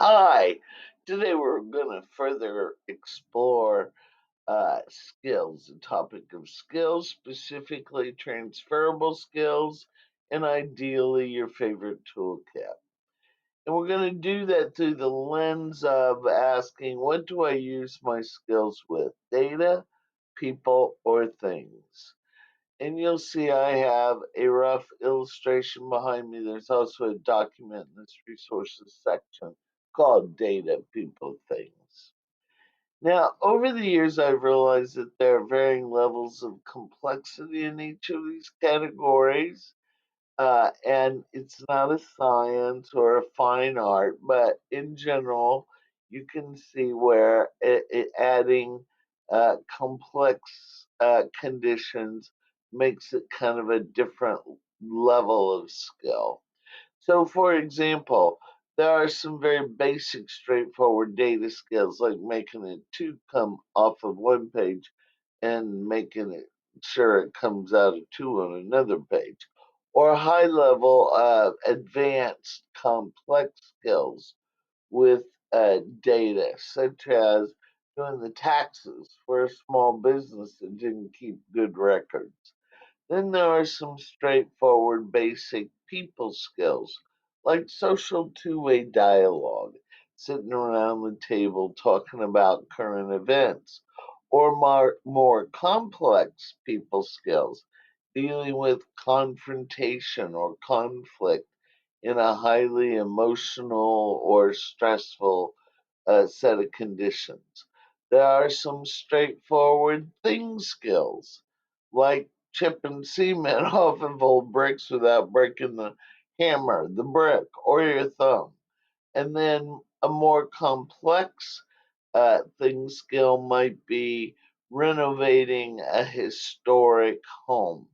Hi, today we're going to further explore skills, the topic of skills, specifically transferable skills, and ideally your favorite toolkit. And we're going to do that through the lens of asking, what do I use my skills with? Data, people, or things? And you'll see I have a rough illustration behind me. There's also a document in this resources section called Data, People, Things. Now, over the years, I've realized that there are varying levels of complexity in each of these categories. And it's not a science or a fine art, but in general, you can see where adding complex conditions makes it kind of a different level of skill. So, for example, there are some very basic, straightforward data skills like making a two come off of one page and making it sure it comes out a two on another page, or high level, advanced, complex skills with data, such as doing the taxes for a small business that didn't keep good records. Then there are some straightforward basic people skills, like social two-way dialogue, sitting around the table talking about current events, or more complex people skills, dealing with confrontation or conflict in a highly emotional or stressful set of conditions. There are some straightforward thing skills, like chipping cement off of old bricks without breaking the hammer, the brick, or your thumb. And then a more complex thing skill might be renovating a historic home.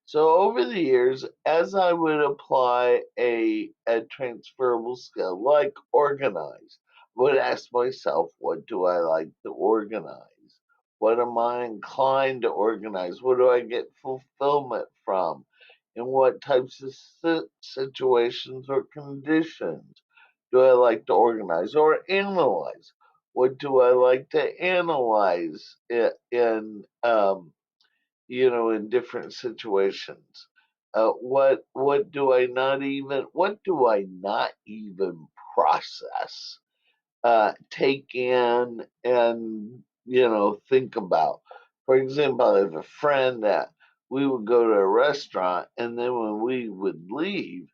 So over the years, as I would apply a transferable skill like organize, I would ask myself, what do I like to organize? What am I inclined to organize? What do I get fulfillment from? In what types of situations or conditions do I like to organize or analyze? What do I like to analyze in different situations? What do I not even process, take in, and think about? For example, I have a friend that we would go to a restaurant, and then when we would leave,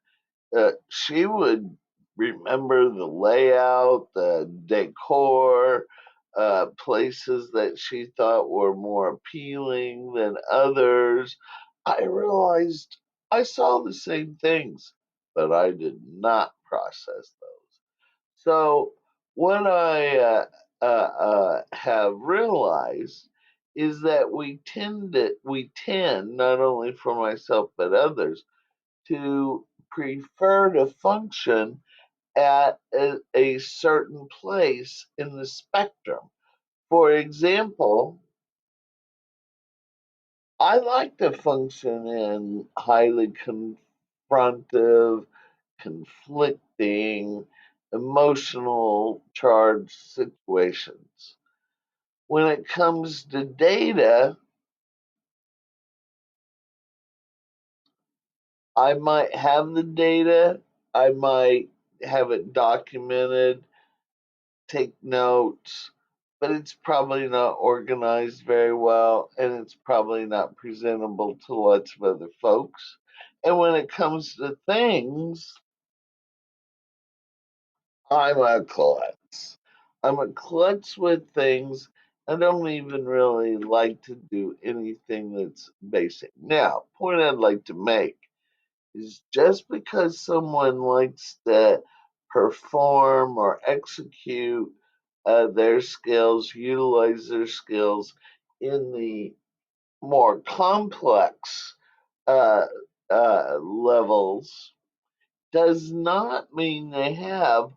she would remember the layout, the decor, places that she thought were more appealing than others. I realized I saw the same things, but I did not process those. So, what I have realized is that we tend, not only for myself but others, to prefer to function at a certain place in the spectrum. For example, I like to function in highly confrontive, conflicting, emotional charged situations. When it comes to data, I might have the data, I might have it documented, take notes, but it's probably not organized very well and it's probably not presentable to lots of other folks. And when it comes to things, I'm a klutz. I'm a klutz with things. I don't even really like to do anything that's basic. Now, point I'd like to make is just because someone likes to perform or execute their skills, utilize their skills in the more complex uh, levels, does not mean they have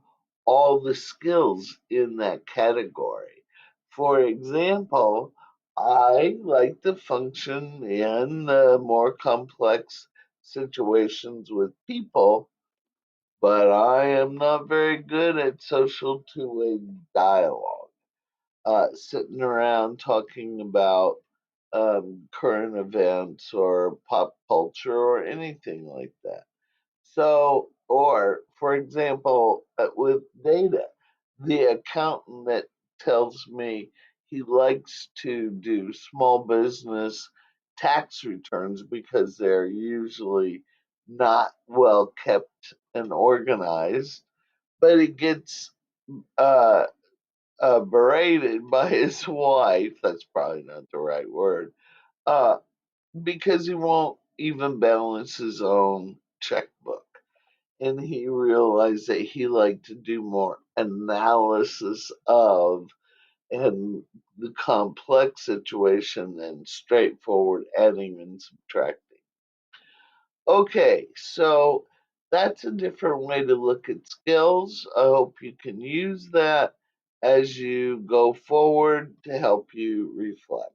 all the skills in that category. For example, I like to function in the more complex situations with people, but I am not very good at social two-way dialogue. Sitting around talking about current events or pop culture or anything like that. So, or for example, with data, the accountant that tells me he likes to do small business tax returns because they're usually not well kept and organized, but he gets uh, berated by his wife. That's probably not the right word. Uh, because he won't even balance his own checkbook. And he realized that he liked to do more analysis of and the complex situation than straightforward adding and subtracting. Okay, so that's a different way to look at skills. I hope you can use that as you go forward to help you reflect.